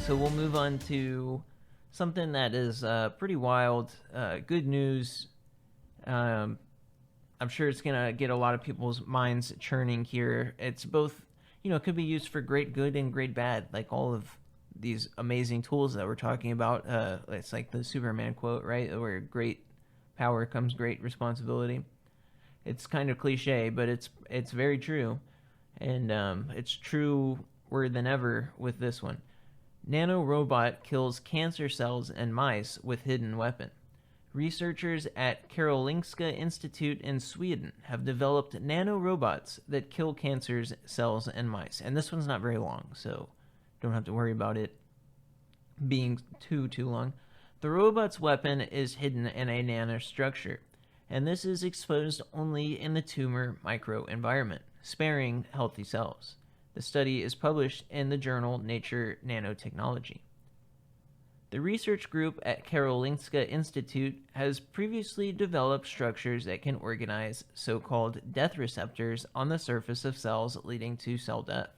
So we'll move on to something that is pretty wild. Good news. I'm sure it's going to get a lot of people's minds churning here. It's both, it could be used for great good and great bad, like all of these amazing tools that we're talking about. It's like the Superman quote, right? Where great power comes great responsibility. It's kind of cliche, but it's very true. And it's truer than ever with this one. Nanorobot kills cancer cells and mice with hidden weapon. Researchers at Karolinska Institute in Sweden have developed nanorobots that kill cancer cells and mice. And this one's not very long, so don't have to worry about it being too long. The robot's weapon is hidden in a nanostructure, and this is exposed only in the tumor microenvironment, sparing healthy cells. The study is published in the journal Nature Nanotechnology. The research group at Karolinska Institute has previously developed structures that can organize so-called death receptors on the surface of cells, leading to cell death.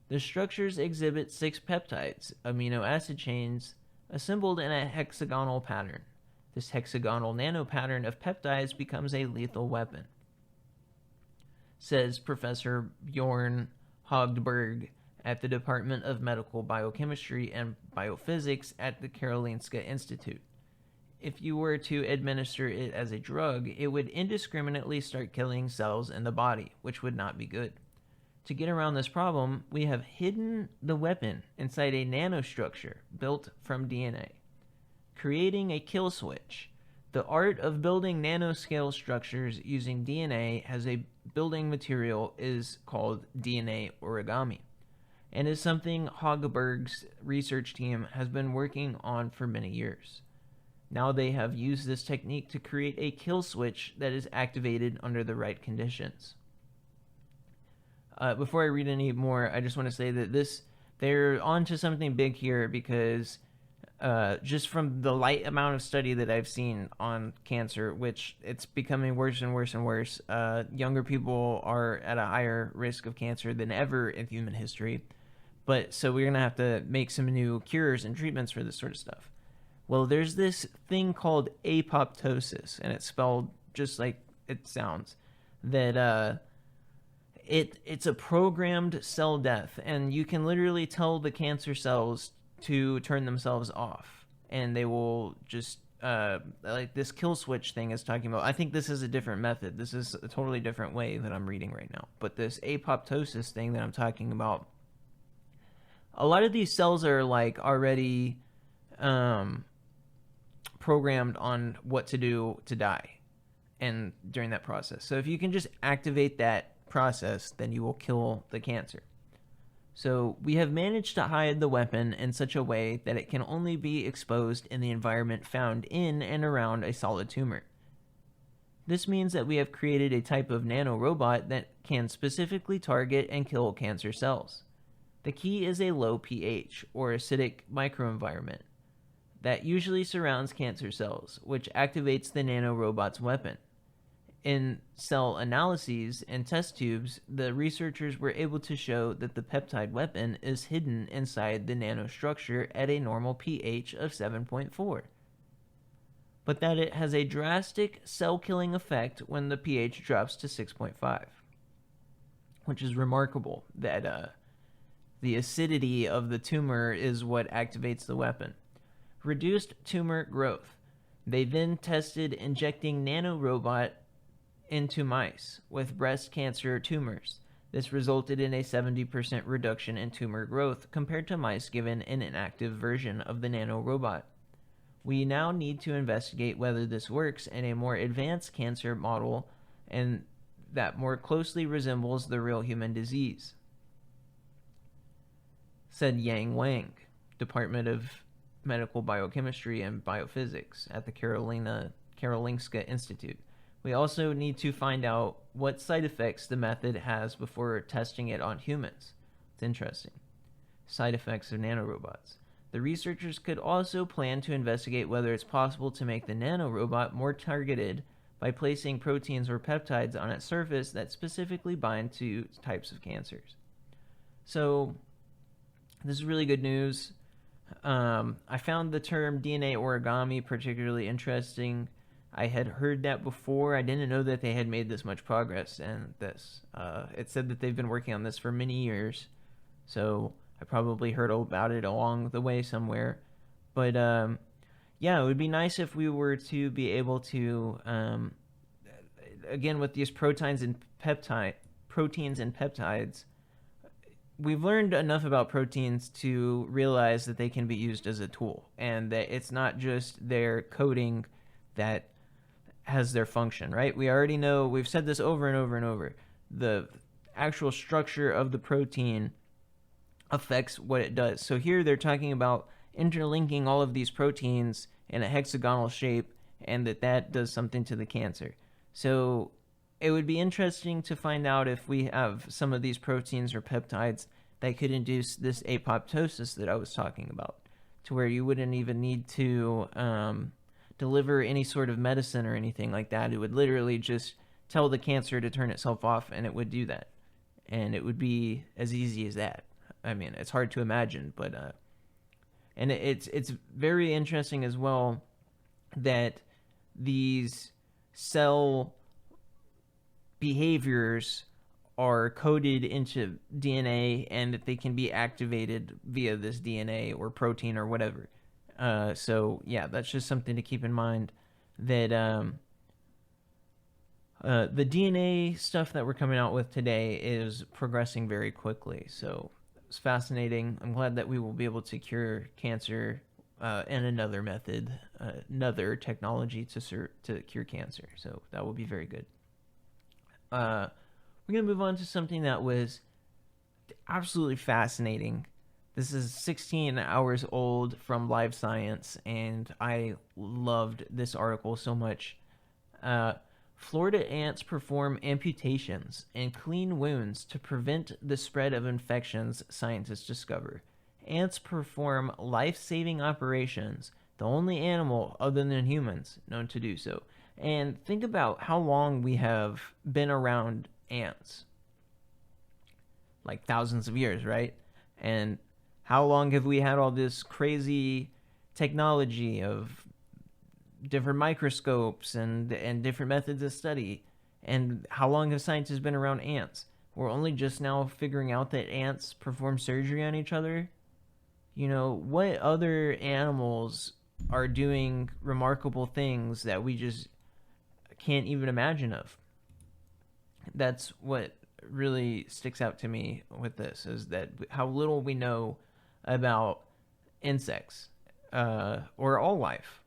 The structures exhibit 6 peptides, amino acid chains, assembled in a hexagonal pattern. This hexagonal nanopattern of peptides becomes a lethal weapon, says Professor Bjorn Hogberg at the Department of Medical Biochemistry and Biophysics at the Karolinska Institute. If you were to administer it as a drug, it would indiscriminately start killing cells in the body, which would not be good. To get around this problem, we have hidden the weapon inside a nanostructure built from DNA, creating a kill switch. The art of building nanoscale structures using DNA as a building material is called DNA origami, and is something Hogberg's research team has been working on for many years. Now they have used this technique to create a kill switch that is activated under the right conditions. Before I read any more, I just want to say that they're onto something big here, because just from the light amount of study that I've seen on cancer, which it's becoming worse and worse and worse, younger people are at a higher risk of cancer than ever in human history. But so we're going to have to make some new cures and treatments for this sort of stuff. Well, there's this thing called apoptosis, and it's spelled just like it sounds, that it's a programmed cell death, and you can literally tell the cancer cells to turn themselves off, and they will just like this kill switch thing is talking about. I think this is a different method. This is a totally different way that I'm reading right now. But this apoptosis thing that I'm talking about, a lot of these cells are like already programmed on what to do to die, and during that process. So if you can just activate that process, then you will kill the cancer. So we have managed to hide the weapon in such a way that it can only be exposed in the environment found in and around a solid tumor. This means that we have created a type of nanorobot that can specifically target and kill cancer cells. The key is a low pH, or acidic microenvironment, that usually surrounds cancer cells, which activates the nanorobot's weapon. In cell analyses and test tubes, the researchers were able to show that the peptide weapon is hidden inside the nanostructure at a normal pH of 7.4, but that it has a drastic cell-killing effect when the pH drops to 6.5, which is remarkable, that the acidity of the tumor is what activates the weapon. Reduced tumor growth. They then tested injecting nanorobot into mice with breast cancer tumors. This resulted in a 70% reduction in tumor growth compared to mice given an inactive version of the nanorobot. We now need to investigate whether this works in a more advanced cancer model and that more closely resembles the real human disease, said Yang Wang, Department of Medical Biochemistry and Biophysics at the Karolinska Institute. We also need to find out what side effects the method has before testing it on humans. It's interesting. Side effects of nanorobots. The researchers could also plan to investigate whether it's possible to make the nanorobot more targeted by placing proteins or peptides on its surface that specifically bind to types of cancers. So This is really good news. I found the term DNA origami particularly interesting. I had heard that before. I didn't know that they had made this much progress in this. It said that they've been working on this for many years, so I probably heard about it along the way somewhere. But yeah, it would be nice if we were to be able to, again, with these proteins and peptides, we've learned enough about proteins to realize that they can be used as a tool, and that it's not just their coding that has their function, right? We already know, we've said this over and over and over, the actual structure of the protein affects what it does. So here they're talking about interlinking all of these proteins in a hexagonal shape, and that does something to the cancer. So it would be interesting to find out if we have some of these proteins or peptides that could induce this apoptosis that I was talking about, to where you wouldn't even need to deliver any sort of medicine or anything like that. It would literally just tell the cancer to turn itself off, and it would do that. And it would be as easy as that. I mean, it's hard to imagine, but and it's very interesting as well that these cell behaviors are coded into DNA, and that they can be activated via this DNA or protein or whatever. So yeah, that's just something to keep in mind, that the DNA stuff that we're coming out with today is progressing very quickly. So it's fascinating. I'm glad that we will be able to cure cancer and another method, another technology to cure cancer. So that will be very good. We're going to move on to something that was absolutely fascinating. This is 16 hours old from Live Science, and I loved this article so much. Florida ants perform amputations and clean wounds to prevent the spread of infections, scientists discover. Ants perform life-saving operations, the only animal other than humans known to do so. And think about how long we have been around ants. Like thousands of years, right? And how long have we had all this crazy technology of different microscopes and different methods of study? And how long have scientists been around ants? We're only just now figuring out that ants perform surgery on each other. You know, what other animals are doing remarkable things that we just can't even imagine of? That's what really sticks out to me with this, is that how little we know about insects, or all life.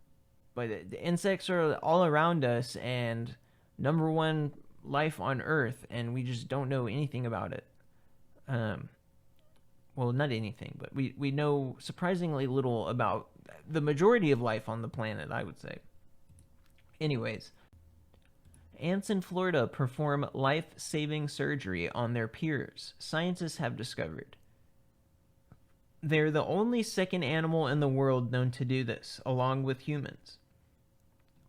But the insects are all around us and number one life on Earth, and we just don't know anything about it. Well, not anything, but we know surprisingly little about the majority of life on the planet, I would say. Anyways, ants in Florida perform life-saving surgery on their peers, scientists have discovered. They're the only second animal in the world known to do this, along with humans.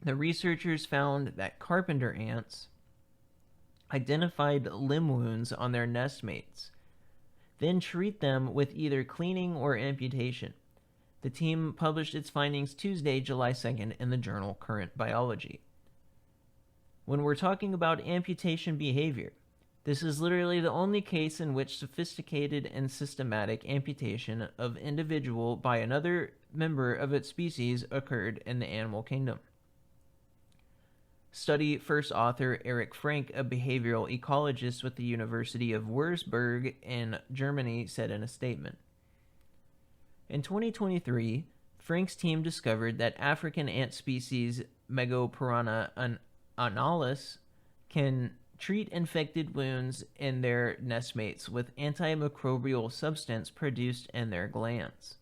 The researchers found that carpenter ants identified limb wounds on their nestmates, then treat them with either cleaning or amputation. The team published its findings Tuesday, July 2nd in the journal Current Biology. When we're talking about amputation behavior, this is literally the only case in which sophisticated and systematic amputation of individual by another member of its species occurred in the animal kingdom. Study first author Eric Frank, a behavioral ecologist with the University of Würzburg in Germany, said in a statement. In 2023, Frank's team discovered that African ant species Megapiranha analis can treat infected wounds in their nestmates with antimicrobial substance produced in their glands.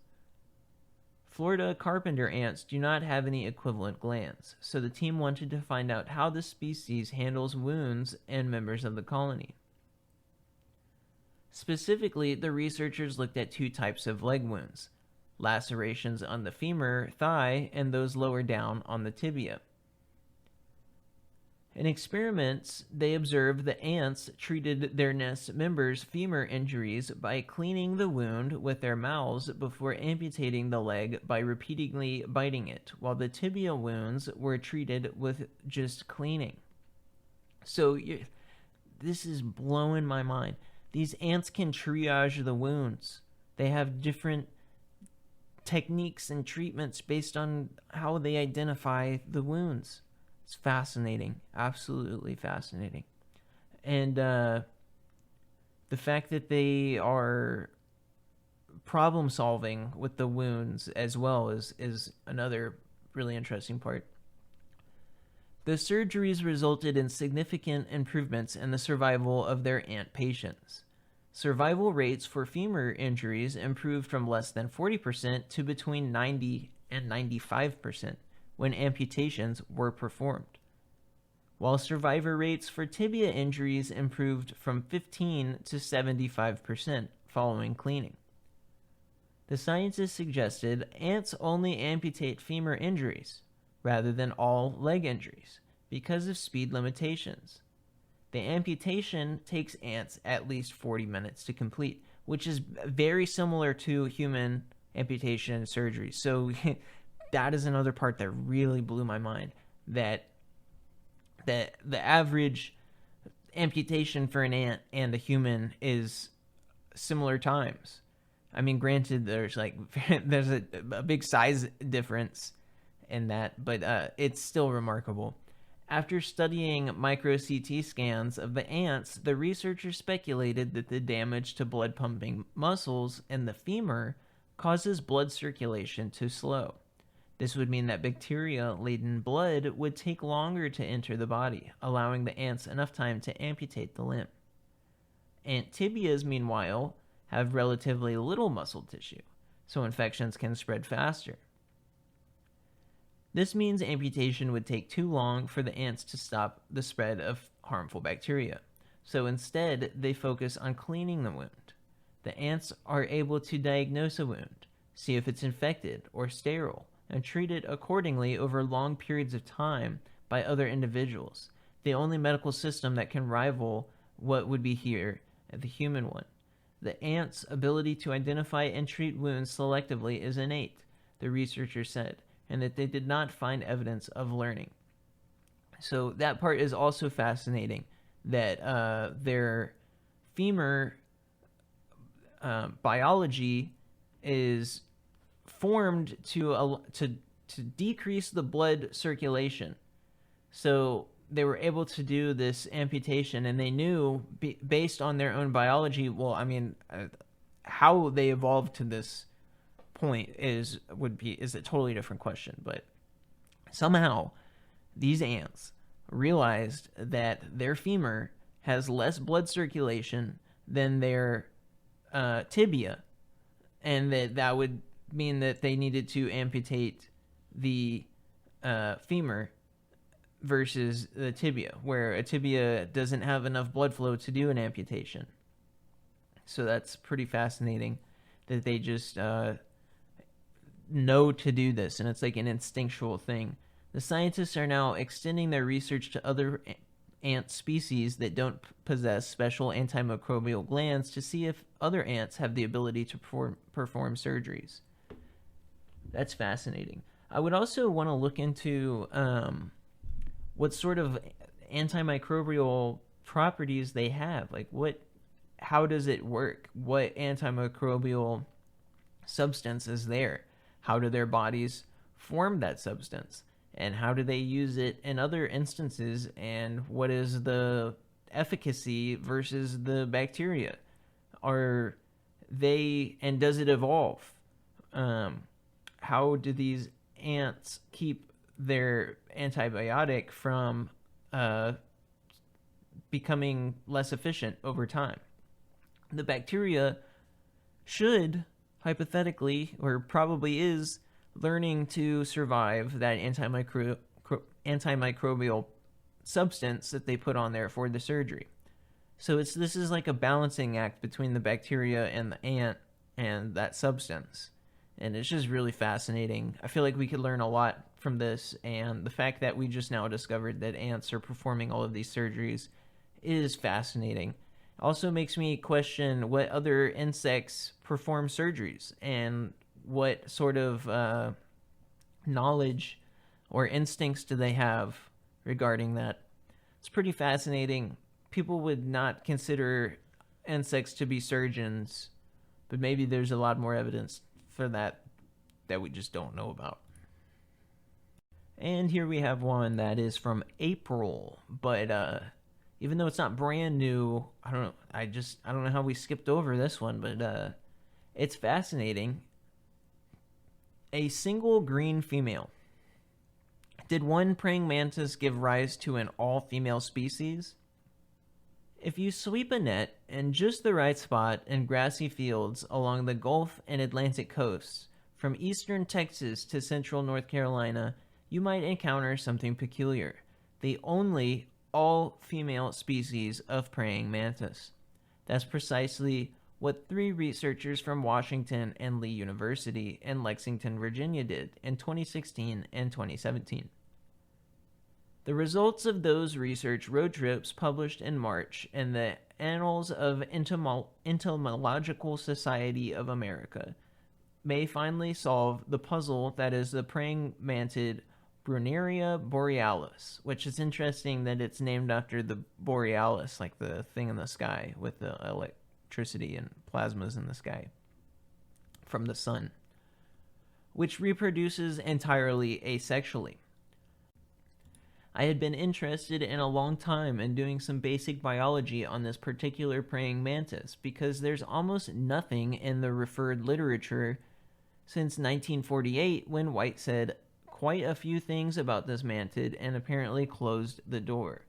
Florida carpenter ants do not have any equivalent glands, so the team wanted to find out how the species handles wounds in members of the colony. Specifically, the researchers looked at two types of leg wounds: lacerations on the femur, thigh, and those lower down on the tibia. In experiments, they observed that ants treated their nest members' femur injuries by cleaning the wound with their mouths before amputating the leg by repeatedly biting it, while the tibia wounds were treated with just cleaning. So this is blowing my mind. These ants can triage the wounds. They have different techniques and treatments based on how they identify the wounds. It's fascinating, absolutely fascinating. And the fact that they are problem solving with the wounds as well is another really interesting part. The surgeries resulted in significant improvements in the survival of their ant patients. Survival rates for femur injuries improved from less than 40% to between 90 and 95% when amputations were performed, while survivor rates for tibia injuries improved from 15 to 75% following cleaning. The scientists suggested ants only amputate femur injuries rather than all leg injuries because of speed limitations. The amputation takes ants at least 40 minutes to complete, which is very similar to human amputation surgery. So that is another part that really blew my mind, that the average amputation for an ant and a human is similar times. I mean, granted, there's a big size difference in that, but it's still remarkable. After studying micro-CT scans of the ants, the researchers speculated that the damage to blood-pumping muscles in the femur causes blood circulation to slow. This would mean that bacteria-laden blood would take longer to enter the body, allowing the ants enough time to amputate the limb. Ant tibias, meanwhile, have relatively little muscle tissue, so infections can spread faster. This means amputation would take too long for the ants to stop the spread of harmful bacteria, so instead they focus on cleaning the wound. The ants are able to diagnose a wound, see if it's infected or sterile, and treat it accordingly over long periods of time by other individuals, the only medical system that can rival what would be here the human one. The ant's ability to identify and treat wounds selectively is innate, the researchers said, and that they did not find evidence of learning. So that part is also fascinating, that their femur biology is formed to decrease the blood circulation. So they were able to do this amputation, and they knew, based on their own biology, how they evolved to this point is a totally different question. But somehow these ants realized that their femur has less blood circulation than their tibia, and that would mean that they needed to amputate the femur versus the tibia, where a tibia doesn't have enough blood flow to do an amputation. So that's pretty fascinating that they just know to do this, and it's like an instinctual thing. The scientists are now extending their research to other ant species that don't possess special antimicrobial glands to see if other ants have the ability to perform surgeries. That's fascinating. I would also want to look into what sort of antimicrobial properties they have. Like, how does it work? What antimicrobial substance is there? How do their bodies form that substance? And how do they use it in other instances? And what is the efficacy versus the bacteria? Does it evolve? How do these ants keep their antibiotic from becoming less efficient over time? The bacteria should, hypothetically, or probably is, learning to survive that antimicrobial substance that they put on there for the surgery. So this is like a balancing act between the bacteria and the ant and that substance. And it's just really fascinating. I feel like we could learn a lot from this, and the fact that we just now discovered that ants are performing all of these surgeries is fascinating. Also makes me question what other insects perform surgeries and what sort of knowledge or instincts do they have regarding that. It's pretty fascinating. People would not consider insects to be surgeons, but maybe there's a lot more evidence for that we just don't know about. And here we have one that is from April, but even though it's not brand new, I don't know how we skipped over this one, but it's fascinating. A single green female. Did one praying mantis give rise to an all-female species? If you sweep a net in just the right spot in grassy fields along the Gulf and Atlantic coasts, from eastern Texas to central North Carolina, you might encounter something peculiar. The only all-female species of praying mantis. That's precisely what 3 researchers from Washington and Lee University in Lexington, Virginia did in 2016 and 2017. The results of those research road trips published in March in the Annals of Entomological Society of America may finally solve the puzzle that is the praying mantid Bruneria borealis, which is interesting that it's named after the borealis, like the thing in the sky with the electricity and plasmas in the sky from the sun, which reproduces entirely asexually. I had been interested in a long time in doing some basic biology on this particular praying mantis because there's almost nothing in the referred literature since 1948 when White said quite a few things about this mantid and apparently closed the door.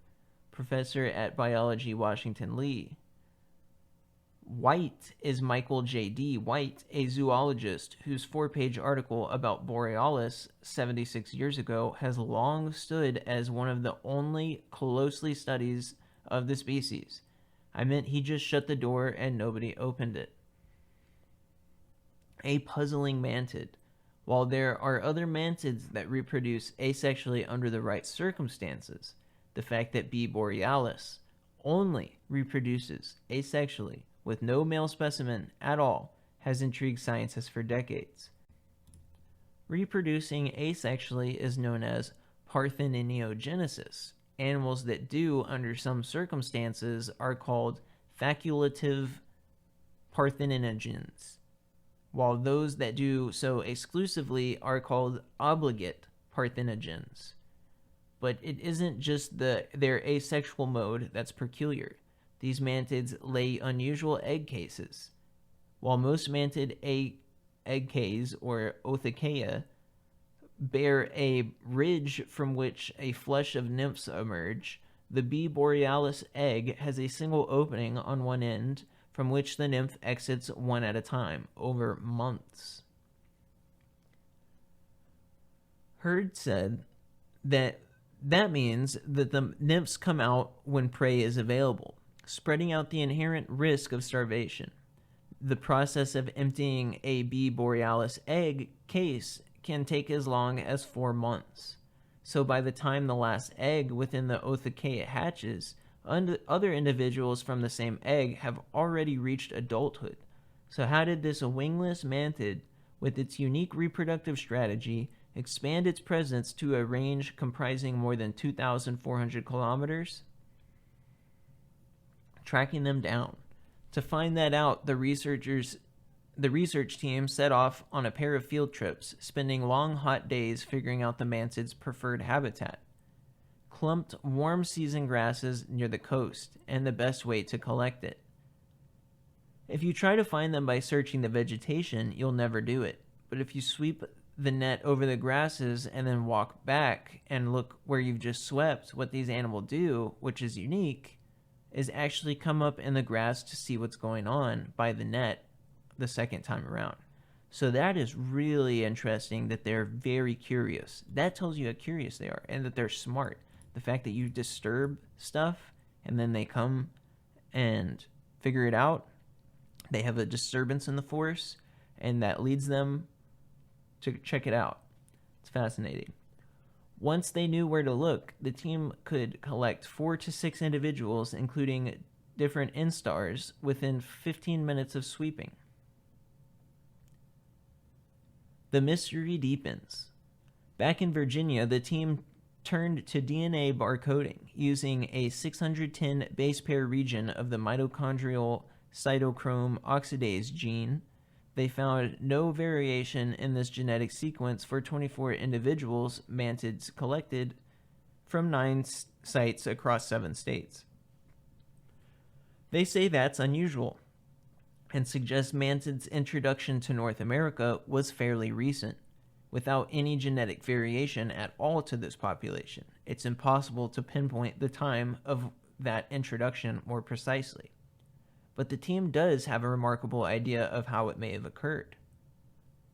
Professor at Biology, Washington Lee. White is Michael J.D. White, a zoologist whose 4-page article about Borealis 76 years ago has long stood as one of the only closely studies of the species. I meant he just shut the door and nobody opened it. A puzzling mantid. While there are other mantids that reproduce asexually under the right circumstances, the fact that B. borealis only reproduces asexually with no male specimen at all has intrigued scientists for decades. Reproducing asexually is known as parthenogenesis. Animals that do under some circumstances are called facultative parthenogens, while those that do so exclusively are called obligate parthenogens. But it isn't just their asexual mode that's peculiar. These mantids lay unusual egg cases. While most mantid egg cases, or othecae, bear a ridge from which a flush of nymphs emerge, the B. borealis egg has a single opening on one end from which the nymph exits one at a time over months. Hurd said that means that the nymphs come out when prey is available, spreading out the inherent risk of starvation. The process of emptying a B. borealis egg case can take as long as 4 months. So by the time the last egg within the othecae hatches, other individuals from the same egg have already reached adulthood. So how did this wingless mantid, with its unique reproductive strategy, expand its presence to a range comprising more than 2,400 kilometers? Tracking them down. To find that out, the research team set off on a pair of field trips, spending long, hot days figuring out the mantid's preferred habitat. Clumped, warm season grasses near the coast, and the best way to collect it. If you try to find them by searching the vegetation, you'll never do it. But if you sweep the net over the grasses and then walk back and look where you've just swept, what these animals do, which is unique, is actually come up in the grass to see what's going on by the net the second time around. So that is really interesting that they're very curious. That tells you how curious they are and that they're smart. The fact that you disturb stuff and then they come and figure it out, they have a disturbance in the force, and that leads them to check it out. It's fascinating. Once they knew where to look, the team could collect 4 to 6 individuals, including different instars, within 15 minutes of sweeping. The mystery deepens. Back in Virginia, the team turned to DNA barcoding using a 610 base pair region of the mitochondrial cytochrome oxidase gene. They found no variation in this genetic sequence for 24 individuals mantids collected from 9 sites across 7 states. They say that's unusual and suggest mantids' introduction to North America was fairly recent. Without any genetic variation at all to this population, it's impossible to pinpoint the time of that introduction more precisely. But the team does have a remarkable idea of how it may have occurred.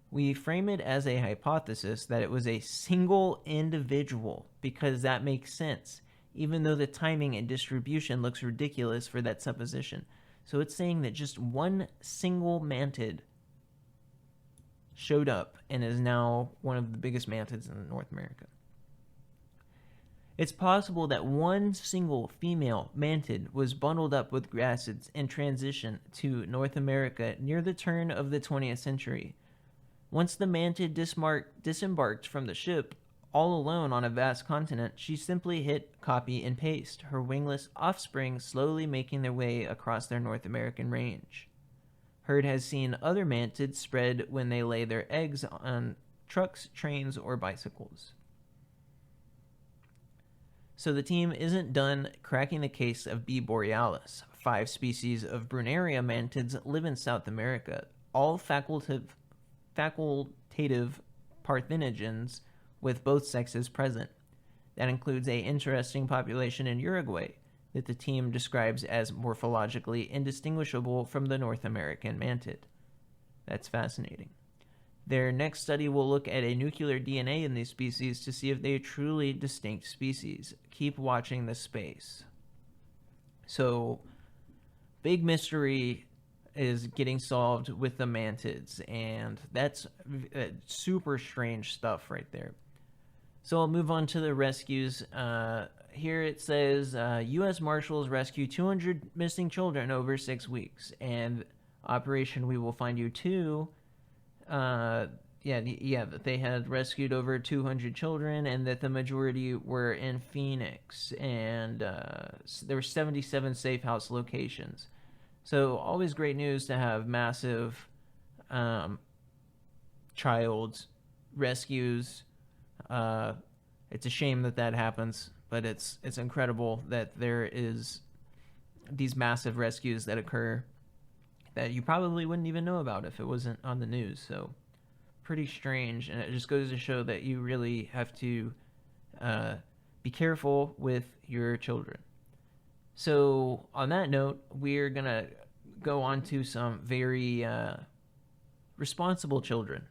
We frame it as a hypothesis that it was a single individual because that makes sense, even though the timing and distribution looks ridiculous for that supposition. So it's saying that just one single mantid showed up and is now one of the biggest mantids in North America. It's possible that one single female mantid was bundled up with grassids and transitioned to North America near the turn of the 20th century. Once the mantid disembarked from the ship, all alone on a vast continent, she simply hit copy and paste, her wingless offspring slowly making their way across their North American range. Herd has seen other mantids spread when they lay their eggs on trucks, trains, or bicycles. So the team isn't done cracking the case of B. borealis. 5 species of Brunaria mantids live in South America, all facultative parthenogens with both sexes present. That includes an interesting population in Uruguay that the team describes as morphologically indistinguishable from the North American mantid. That's fascinating. Their next study will look at a nuclear DNA in these species to see if they are truly distinct species. Keep watching this space. So, big mystery is getting solved with the mantids, and that's super strange stuff right there. So I'll move on to the rescues. Here it says, U.S. Marshals rescue 200 missing children over 6 weeks. And Operation We Will Find You 2, that they had rescued over 200 children and that the majority were in Phoenix. And there were 77 safe house locations. So always great news to have massive child rescues. It's a shame that happens, but it's incredible that there is these massive rescues that occur that you probably wouldn't even know about if it wasn't on the news. So pretty strange, and it just goes to show that you really have to be careful with your children. So on that note, we're gonna go on to some very responsible children.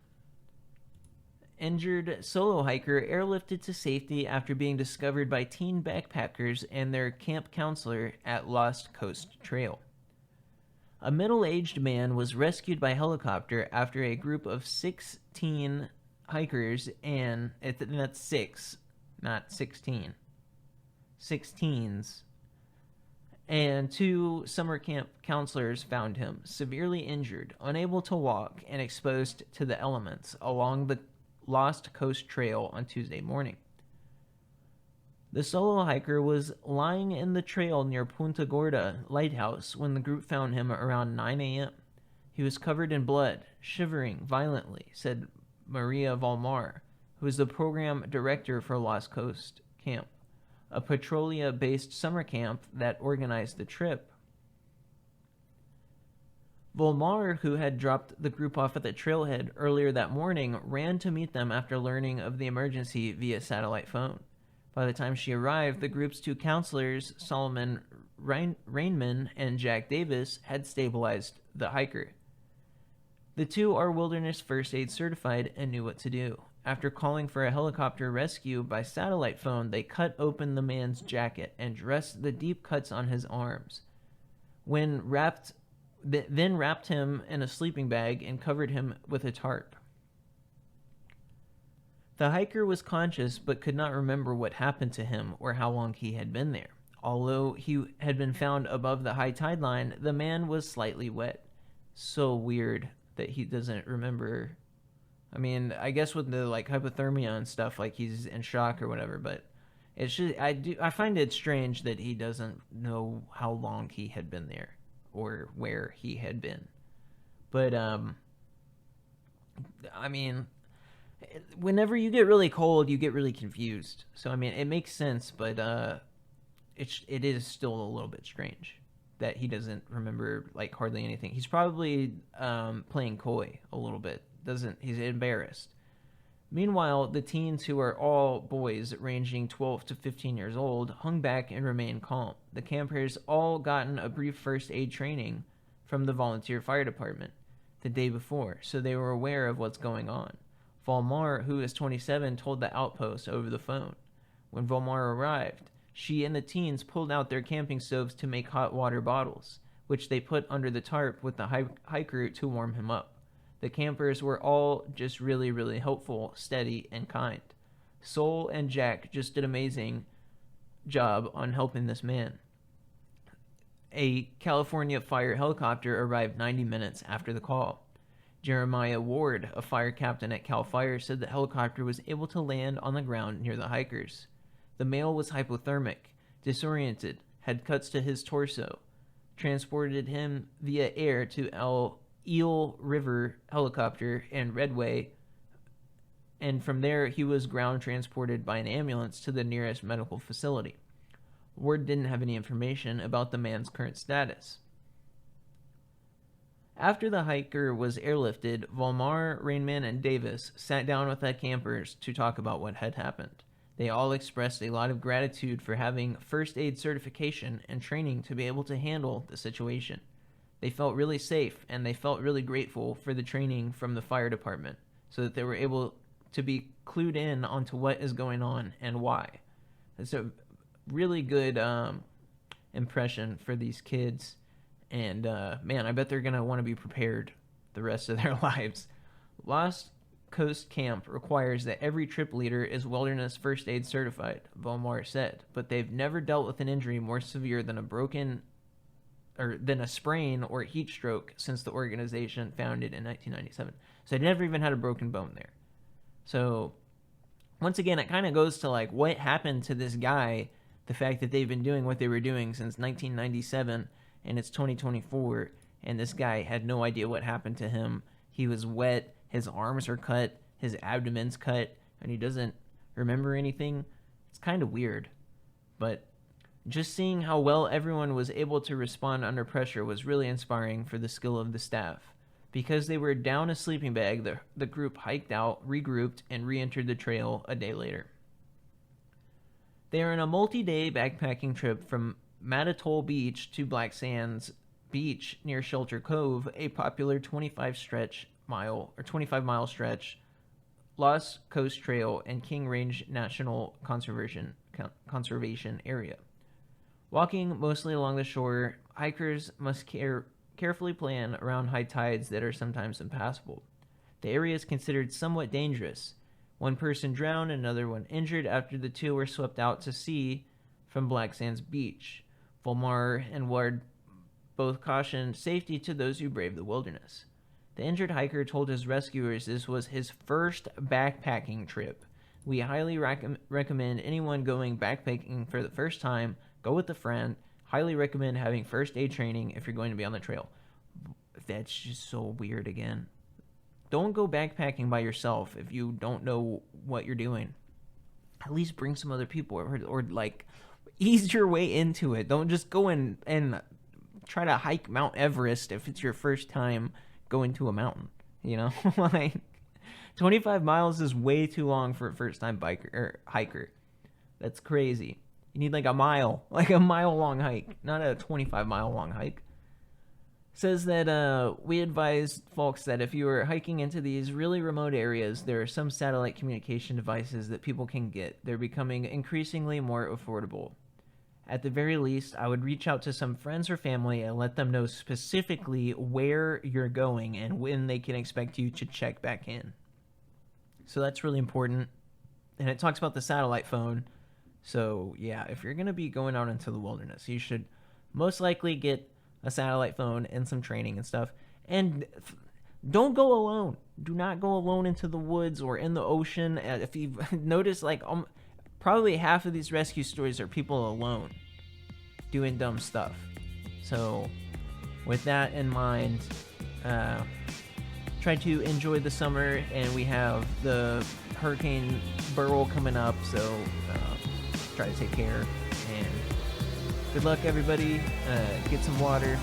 Injured solo hiker airlifted to safety after being discovered by teen backpackers and their camp counselor at Lost Coast Trail. A middle-aged man was rescued by helicopter after a group of 16 hikers, and that's 6, not 16. 16s. And 2 summer camp counselors found him severely injured, unable to walk, and exposed to the elements along the Lost Coast Trail on Tuesday morning. The solo hiker was lying in the trail near Punta Gorda Lighthouse when the group found him around 9 a.m. He was covered in blood, shivering violently, said Maria Valmar, who is the program director for Lost Coast Camp, a Petrolia-based summer camp that organized the trip. Volmar, who had dropped the group off at the trailhead earlier that morning, ran to meet them after learning of the emergency via satellite phone. By the time she arrived, the group's 2 counselors, Solomon Rainman and Jack Davis, had stabilized the hiker. The 2 are wilderness first aid certified and knew what to do. After calling for a helicopter rescue by satellite phone, they cut open the man's jacket and dressed the deep cuts on his arms. Then wrapped him in a sleeping bag and covered him with a tarp. The hiker was conscious but could not remember what happened to him or how long he had been there. Although he had been found above the high tide line, the man was slightly wet. So weird that he doesn't remember. I mean, I guess with the like hypothermia and stuff, like he's in shock or whatever, but it's just, I find it strange that he doesn't know how long he had been there or where he had been. But I mean, whenever you get really cold, you get really confused. So I mean, it makes sense, but it is still a little bit strange that he doesn't remember like hardly anything. He's probably playing coy a little bit. He's embarrassed. Meanwhile, the teens, who are all boys ranging 12 to 15 years old, hung back and remained calm. The campers all gotten a brief first aid training from the volunteer fire department the day before, so they were aware of what's going on. Volmar, who is 27, told the outpost over the phone. When Volmar arrived, she and the teens pulled out their camping stoves to make hot water bottles, which they put under the tarp with the hiker to warm him up. The campers were all just really, really helpful, steady, and kind. Sol and Jack just did an amazing job on helping this man. A California fire helicopter arrived 90 minutes after the call. Jeremiah Ward, a fire captain at Cal Fire, said the helicopter was able to land on the ground near the hikers. The male was hypothermic, disoriented, had cuts to his torso, transported him via air to Eel River helicopter and Redway, and from there he was ground transported by an ambulance to the nearest medical facility. Ward didn't have any information about the man's current status. After the hiker was airlifted, Volmar, Rainman, and Davis sat down with the campers to talk about what had happened. They all expressed a lot of gratitude for having first aid certification and training to be able to handle the situation. They felt really safe, and they felt really grateful for the training from the fire department so that they were able to be clued in onto what is going on and why. It's a really good impression for these kids, and man, I bet they're going to want to be prepared the rest of their lives. Lost Coast Camp requires that every trip leader is wilderness first aid certified, Volmar said, but they've never dealt with an injury more severe than a sprain or heat stroke since the organization founded in 1997. So they never even had a broken bone there. So once again, it kind of goes to like what happened to this guy, the fact that they've been doing what they were doing since 1997 and it's 2024, and this guy had no idea what happened to him. He was wet, his arms are cut, his abdomen's cut, and he doesn't remember anything. It's kind of weird, but just seeing how well everyone was able to respond under pressure was really inspiring for the skill of the staff. Because they were down a sleeping bag, the group hiked out, regrouped, and re-entered the trail a day later. They are on a multi-day backpacking trip from Matatoll Beach to Black Sands Beach near Shelter Cove, a popular 25-mile stretch, Lost Coast Trail, and King Range National Conservation Area. Walking mostly along the shore, hikers must carefully plan around high tides that are sometimes impassable. The area is considered somewhat dangerous. One person drowned, another one injured after the two were swept out to sea from Black Sands Beach. Volmar and Ward both cautioned safety to those who brave the wilderness. The injured hiker told his rescuers this was his first backpacking trip. We highly recommend anyone going backpacking for the first time, go with a friend. Highly recommend having first aid training if you're going to be on the trail. That's just so weird again. Don't go backpacking by yourself if you don't know what you're doing. At least bring some other people or like ease your way into it. Don't just go in and try to hike Mount Everest if it's your first time going to a mountain. You know, like 25 miles is way too long for a first time hiker. That's crazy. You need like a mile long hike, not a 25-mile long hike. Says that we advise folks that if you are hiking into these really remote areas, there are some satellite communication devices that people can get. They're becoming increasingly more affordable. At the very least, I would reach out to some friends or family and let them know specifically where you're going and when they can expect you to check back in. So that's really important. And it talks about the satellite phone. So, yeah, if you're going to be going out into the wilderness, you should most likely get a satellite phone and some training and stuff. And don't go alone. Do not go alone into the woods or in the ocean. If you've noticed, like, probably half of these rescue stories are people alone doing dumb stuff. So, with that in mind, try to enjoy the summer, and we have the Hurricane Burrow coming up, so try to take care, and good luck, everybody. Get some water,